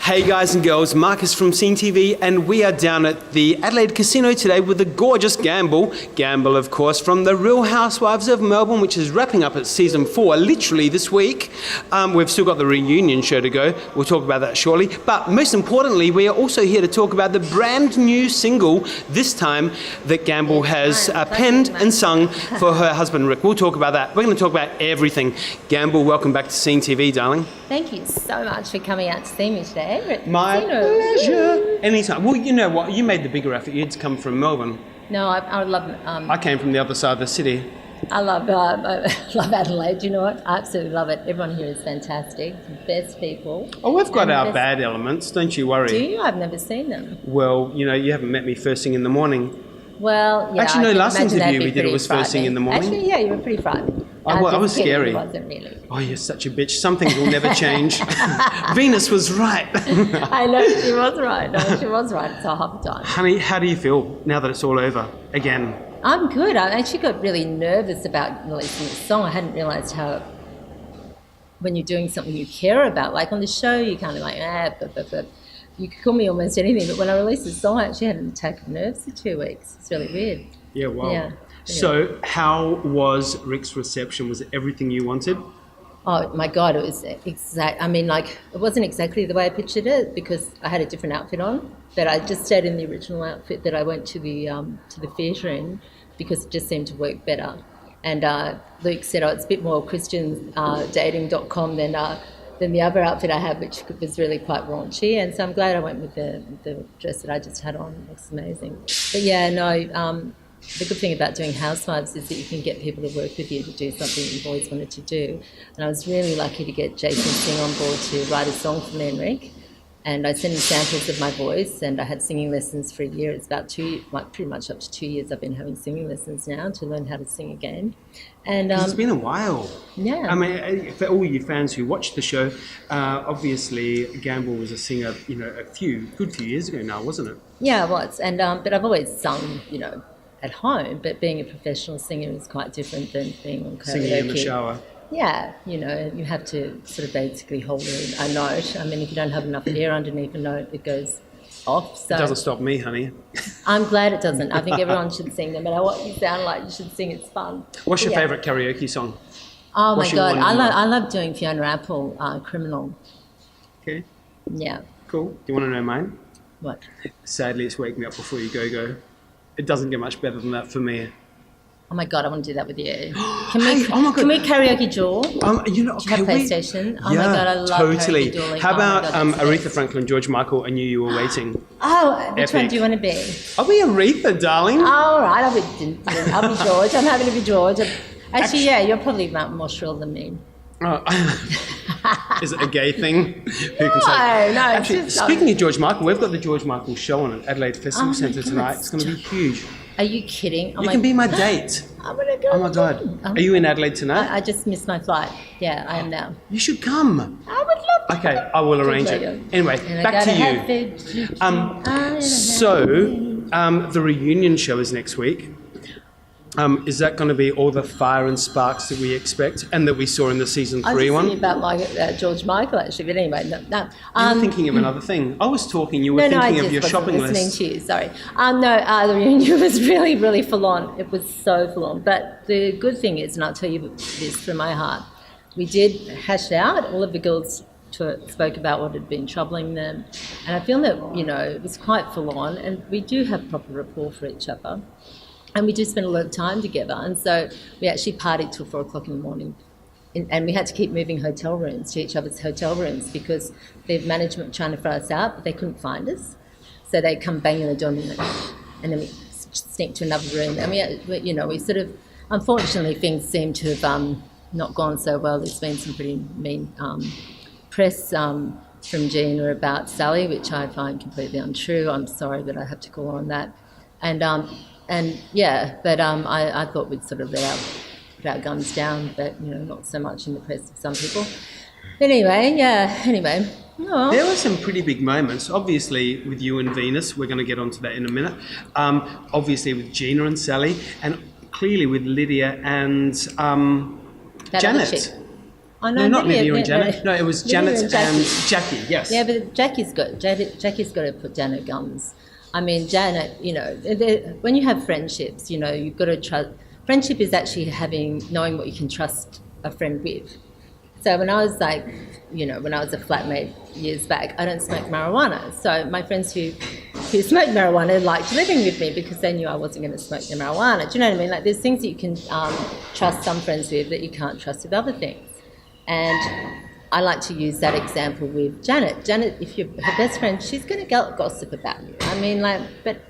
Hey guys and girls, Markus from Scene TV, and we are down at the Adelaide Casino today with the gorgeous Gamble. Gamble, of course, from the Real Housewives of Melbourne, which is wrapping up its season 4 literally this week. We've still got the reunion show to go. We'll talk about that shortly. But most importantly, we are also here to talk about the brand new single, this time, that Gamble has penned and sung for her husband Rick. We'll talk about that. We're going to talk about everything. Gamble, welcome back to Scene TV, darling. Thank you so much for coming out to see me today. My pleasure. Anytime. Well, you know what? You made the bigger effort. You'd come from Melbourne. No, I love. I came from the other side of the city. I love Adelaide. You know what? I absolutely love it. Everyone here is fantastic. The best people. Oh, we've got our bad elements. Don't you worry. Do you? I've never seen them. Well, you know, you haven't met me first thing in the morning. Well, yeah. Actually, no. Last interview we did it was first thing in the morning. Actually, yeah, you were pretty frightening. I was scary. It wasn't really. Oh, you're such a bitch. Some things will never change. Venus was right. I know, she was right. No, she was right. It's half the time. Honey, how do you feel now that it's all over again? I'm good. I actually got really nervous about releasing this song. I hadn't realised how, when you're doing something you care about, like on the show, you kind of like, but you could call me almost anything. But when I released this song, I actually had an attack of nerves for 2 weeks. It's really weird. Yeah, wow. Yeah. So how was Rick's reception? Was it everything you wanted? Oh my God, it was exact. I mean, like, it wasn't exactly the way I pictured it because I had a different outfit on, but I just stayed in the original outfit that I went to the theatre in because it just seemed to work better. And Luke said, oh, it's a bit more Christian dating.com than the other outfit I had, which was really quite raunchy. And so I'm glad I went with the dress that I just had on. It looks amazing. But yeah, no. The good thing about doing Housewives is that you can get people to work with you to do something that you've always wanted to do. And I was really lucky to get Jason Singh on board to write a song for me and Rick. And I sent him samples of my voice, and I had singing lessons for a year. It's about pretty much up to 2 years I've been having singing lessons now to learn how to sing again. And it's been a while. Yeah. I mean, for all you fans who watch the show, obviously Gamble was a singer, you know, a good few years ago now, wasn't it? Yeah, it was. And but I've always sung, you know, at home, but being a professional singer is quite different than being on karaoke. Singing in the shower. Yeah, you know, you have to sort of basically hold a note. I mean, if you don't have enough air underneath a note, it goes off. So it doesn't stop me, honey. I'm glad it doesn't. I think everyone should sing, no matter what you sound like, you should sing. It's fun. What's your favourite karaoke song? Oh my God, I love doing Fiona Apple, Criminal. Okay. Yeah. Cool. Do you want to know mine? What? Sadly, it's Wake Me Up Before You Go. It doesn't get much better than that for me. Oh my God, I want to do that with you. Can we karaoke duel? You know, do you have PlayStation? Oh yeah, my God, I love totally. karaoke dueling. How about Aretha Franklin, George Michael, I Knew You Were Waiting? Oh, which Epic. one do you want to be? I'll be Aretha, darling. All right, I'll be George. I'm happy to be George. Actually, yeah, you're probably more shrill than me. Is it a gay thing? No. Actually, speaking of George Michael, we've got the George Michael show on at Adelaide Festival Centre tonight. It's going to be huge. Are you kidding? You can be my date. I'm going to go. Oh my God. Are you in Adelaide tonight? I just missed my flight. Yeah, I am now. You should come. I would love to. Okay, I will arrange it. Anyway, back to you. So, the reunion show is next week. Is that going to be all the fire and sparks that we expect and that we saw in the season 3 one? I was thinking about George Michael, actually, but anyway, no. You were thinking of another thing. I was talking, you were thinking of your shopping list. No, I just wasn't listening to you, sorry. The reunion was really, really full on. It was so full on. But the good thing is, and I'll tell you this from my heart, we did hash out. All of the girls spoke about what had been troubling them. And I feel that, you know, it was quite full on, and we do have proper rapport for each other. And we do spend a lot of time together. And so we actually partied till 4 o'clock in the morning. And we had to keep moving hotel rooms to each other's hotel rooms because the management were trying to throw us out, but they couldn't find us. So they come banging the door and then we sneak to another room. And we sort of, unfortunately, things seem to have not gone so well. There's been some pretty mean press from Gina about Sally, which I find completely untrue. I'm sorry, but I have to call her on that. I thought we'd sort of put our guns down, but, you know, not so much in the press for some people. Anyway. Oh. There were some pretty big moments, obviously with you and Venus. We're going to get onto that in a minute. Obviously with Gina and Sally, and clearly with Lydia and Janet. Oh, No, not Lydia and no, Janet. No, it was Lydia Janet and Jackie, yes. Yeah, but Jackie's got to put down her guns. I mean, Janet, you know, when you have friendships, you know, you've got to trust. Friendship is actually knowing what you can trust a friend with. So when I was like, you know, when I was a flatmate years back, I don't smoke marijuana. So my friends who smoked marijuana liked living with me because they knew I wasn't going to smoke the marijuana. Do you know what I mean? Like there's things that you can trust some friends with that you can't trust with other things. And I like to use that example with Janet. Janet, if you're her best friend, she's going to gossip about you. I mean, like, but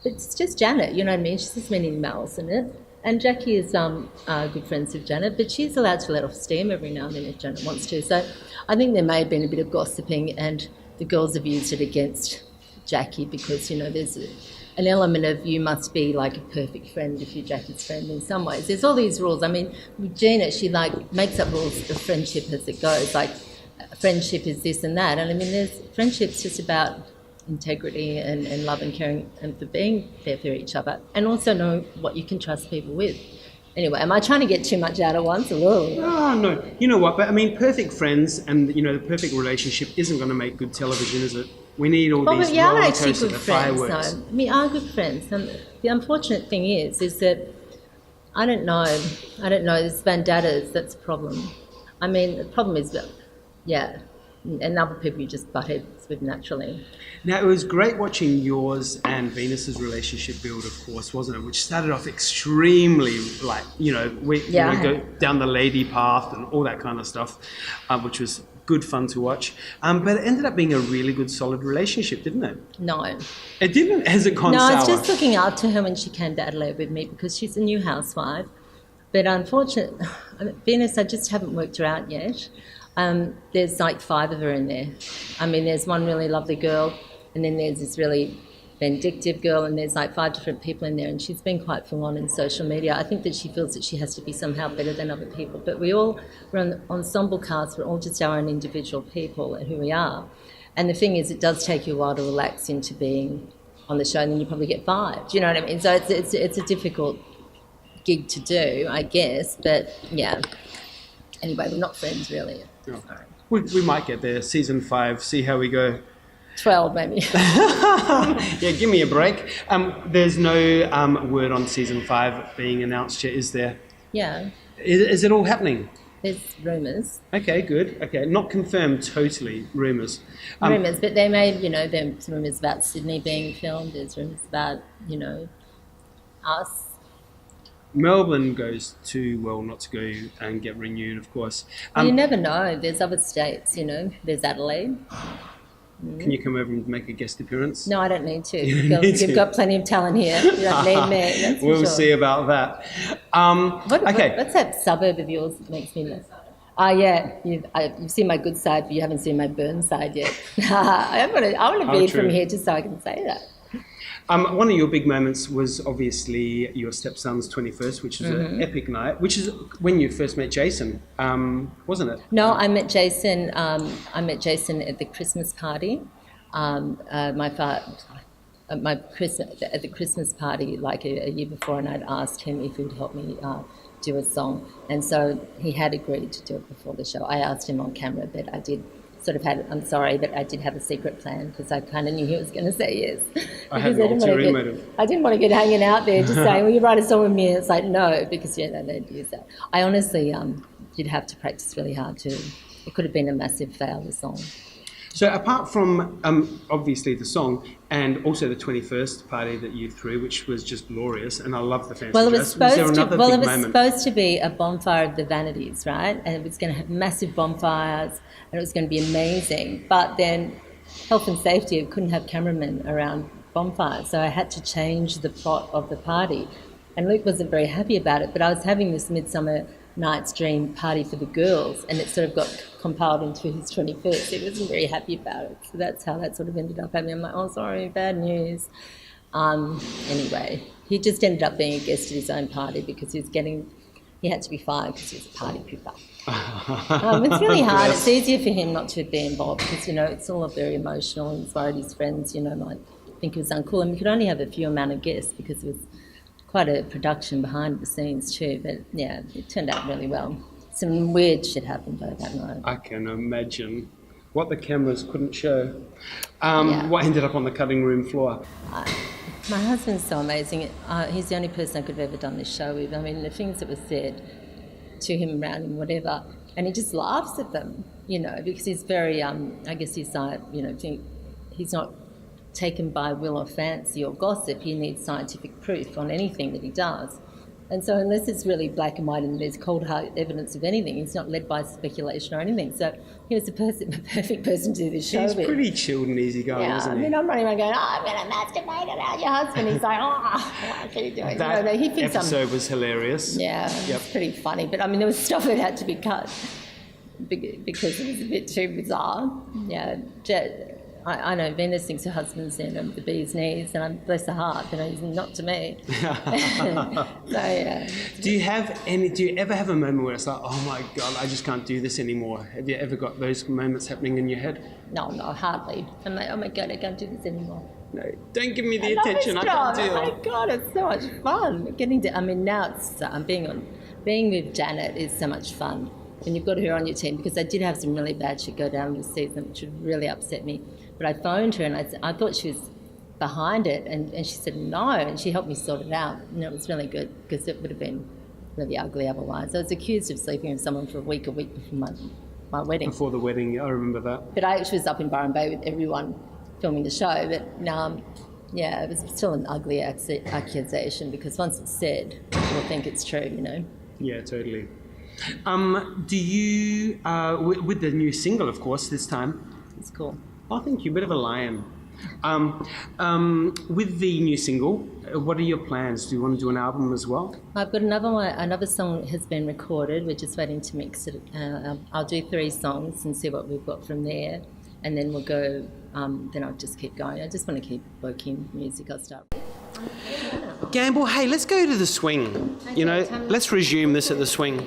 it's just Janet, you know what I mean? She's just many mouths in it. And Jackie is good friends with Janet, but she's allowed to let off steam every now and then if Janet wants to. So I think there may have been a bit of gossiping, and the girls have used it against Jackie because, you know, there's an element of you must be like a perfect friend if you're Jackie's friend in some ways. There's all these rules. I mean, with Gina, she like makes up rules of friendship as it goes. Like friendship is this and that. And I mean, friendship's just about integrity and love and caring and for being there for each other, and also know what you can trust people with. Anyway, am I trying to get too much out at once? Oh, no. You know what? But I mean, perfect friends and, you know, the perfect relationship isn't going to make good television, is it? We need all these roller coaster fireworks. No. We are good friends. And the unfortunate thing is that I don't know. There's vendettas. That's a problem. I mean, the problem is that, yeah, and other people you just butt heads with naturally. Now, it was great watching yours and Venus's relationship build, of course, wasn't it? Which started off extremely, like, you know, we go down the lady path and all that kind of stuff, which was good fun to watch. But it ended up being a really good, solid relationship, didn't it? No. It didn't? Has it gone sour? No, I was just looking up to her when she came to Adelaide with me because she's a new housewife. But unfortunately, Venus, I just haven't worked her out yet. There's like 5 of her in there. I mean, there's one really lovely girl, and then there's this really vindictive girl, and there's like 5 different people in there, and she's been quite full on in social media. I think that she feels that she has to be somehow better than other people, but we're an ensemble cast, we're all just our own individual people and who we are. And the thing is, it does take you a while to relax into being on the show, and then you probably get 5. Do you know what I mean? So it's a difficult gig to do, I guess, but yeah. Anyway, we're not friends really. Oh. We might get there. Season 5, see how we go. 12 maybe. Yeah, give me a break. There's no word on season 5 being announced yet, is there? Yeah. Is it all happening? There's rumours. Okay, good. Okay, not confirmed totally, rumours. Rumours, but they made, you know, there's rumours about Sydney being filmed. There's rumours about, you know, us. Melbourne goes too well not to go and get renewed, of course. You never know. There's other states, you know. There's Adelaide. Can you come over and make a guest appearance? No, I don't need to. You've got plenty of talent here. You don't need me. That's we'll for sure. see about that. Okay. What's that suburb of yours that makes me laugh? Yeah, you've seen my good side, but you haven't seen my burn side yet. I want to be from here just so I can say that. One of your big moments was obviously your stepson's 21st, which was an epic night, which is when you first met Jason, wasn't it? No, I met Jason. I met Jason at the Christmas party. At the Christmas party, like a year before, and I'd asked him if he'd help me do a song, and so he had agreed to do it before the show. I asked him on camera, but I did. I'm sorry, but I did have a secret plan because I kind of knew he was going to say yes. I had an ulterior motive. I didn't want to get hanging out there just saying, will you write a song with me? And it's like, no, because, they'd use that. I honestly did have to practice really hard too. It could have been a massive fail, the song. So apart from obviously the song and also the 21st party that you threw, which was just glorious, and I love the fancy dress. Supposed to be a bonfire of the vanities, right? And it was going to have massive bonfires, and it was going to be amazing. But then health and safety, I couldn't have cameramen around bonfires, so I had to change the plot of the party. And Luke wasn't very happy about it, but I was having this Midsummer Night's Dream party for the girls, and it sort of got compiled into his 21st. He wasn't very happy about it, so that's how that sort of ended up happening. I'm like, oh, sorry, bad news. Anyway, he just ended up being a guest at his own party because he had to be fired because he was a party pooper. It's really hard. It's easier for him not to be involved because, it's all very emotional. He's worried his friends, might think it was uncool, and we could only have a few amount of guests because it was quite a production behind the scenes too, but yeah, it turned out really well. some weird shit happened though that night. I can imagine what the cameras couldn't show. Yeah. What ended up on the cutting room floor? My husband's so amazing. He's the only person I could have ever done this show with. I mean, the things that were said to him around him, whatever, and he just laughs at them, you know, because he's very, I guess he's, you know, he's not taken by will or fancy or gossip. He needs scientific proof on anything that he does. And so unless it's really black and white and there's cold hard evidence of anything, he's not led by speculation or anything. So he was the perfect person to do this show He's with. pretty chilled and easygoing, Yeah, isn't I he? mean, I'm running around going, I'm going to masturbate around your husband. He's like, what are you doing? That you know, he thinks episode was hilarious. Yeah, it's pretty funny. But I mean, there was stuff that had to be cut because it was a bit too bizarre. Yeah, I know Venus thinks her husband's in the bee's knees, and I'm bless her heart, but he's not to me. So yeah. Do you ever have a moment where it's like, oh my God, I just can't do this anymore? Have you ever got those moments happening in your head? No, hardly. I'm like, oh my God, I can't do this anymore. No, don't give me the I love attention. this I can't job. do Oh it. my God, it's so much fun. Now it's being with Janet is so much fun. And you've got her on your team, because I did have some really bad shit go down this season, which would really upset me. But I phoned her and I thought she was behind it, and she said no, and she helped me sort it out. And it was really good, because it would have been really ugly otherwise. I was accused of sleeping with someone for a week before my wedding. Before the wedding, I remember that. But I actually was up in Byron Bay with everyone filming the show. But yeah, it was still an ugly accusation, because once it's said, people think it's true, you know. Yeah, totally. Do you, with the new single, of course, this time? It's cool. I think you're a bit of a lion. With the new single, what are your plans? Do you want to do an album as well? I've got another song has been recorded. We're just waiting to mix it. I'll do 3 songs and see what we've got from there, and then we'll go. Then I'll just keep going. I just want to keep working music. I'll start. Gamble, hey, let's go to the swing. Okay, You know, tell me. let's resume this at the swing.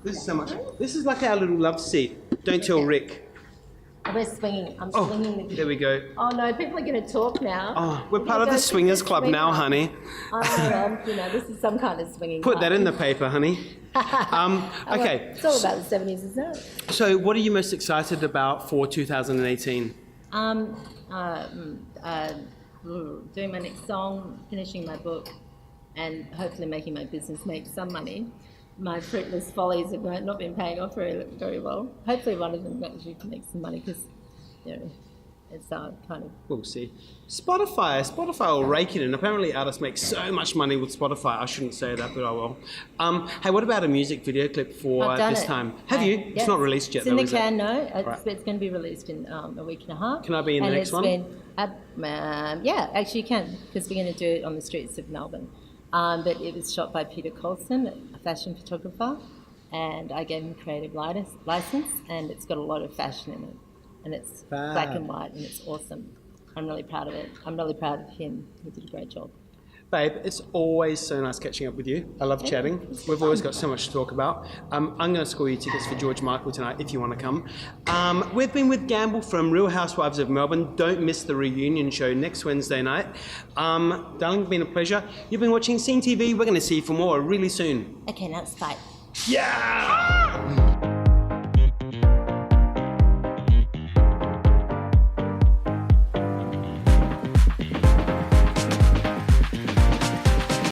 This is so much. This is like our little love seat. Don't tell Rick. We're swinging. I'm Oh, swinging with you. there we go. Oh no, people are going to talk now. Oh, we're part of the swingers club now, honey. You know, this is some kind of swinging. Put that club. in the paper, honey. Okay. It's all about the 70s, isn't it? So, what are you most excited about for 2018? Doing my next song, finishing my book, and hopefully making my business make some money. My fruitless follies have not been paying off very well. Hopefully one of them actually can make some money, because, you know, it's kind of... We'll see. Spotify will rake it in. Apparently artists make so much money with Spotify. I shouldn't say that, but I will. Hey, what about a music video clip for I've done this it. time? Have you? Yes. It's not released yet, It's in though, the is it? can, no. Right. It's going to be released in a week and a half. Can I be in the next one? Yeah, actually you can, because we're going to do it on the streets of Melbourne. But it was shot by Peter Colson, a fashion photographer, and I gave him creative license, and it's got a lot of fashion in it. And it's Fab. black and white, and it's awesome. I'm really proud of it. I'm really proud of him. He did a great job. Babe, it's always so nice catching up with you. I love chatting. We've always got so much to talk about. I'm going to score you tickets for George Michael tonight if you want to come. We've been with Gamble from Real Housewives of Melbourne. Don't miss the reunion show next Wednesday night. Darling, it's been a pleasure. You've been watching Scene TV. We're going to see you for more really soon. Okay, now it's fight. Yeah!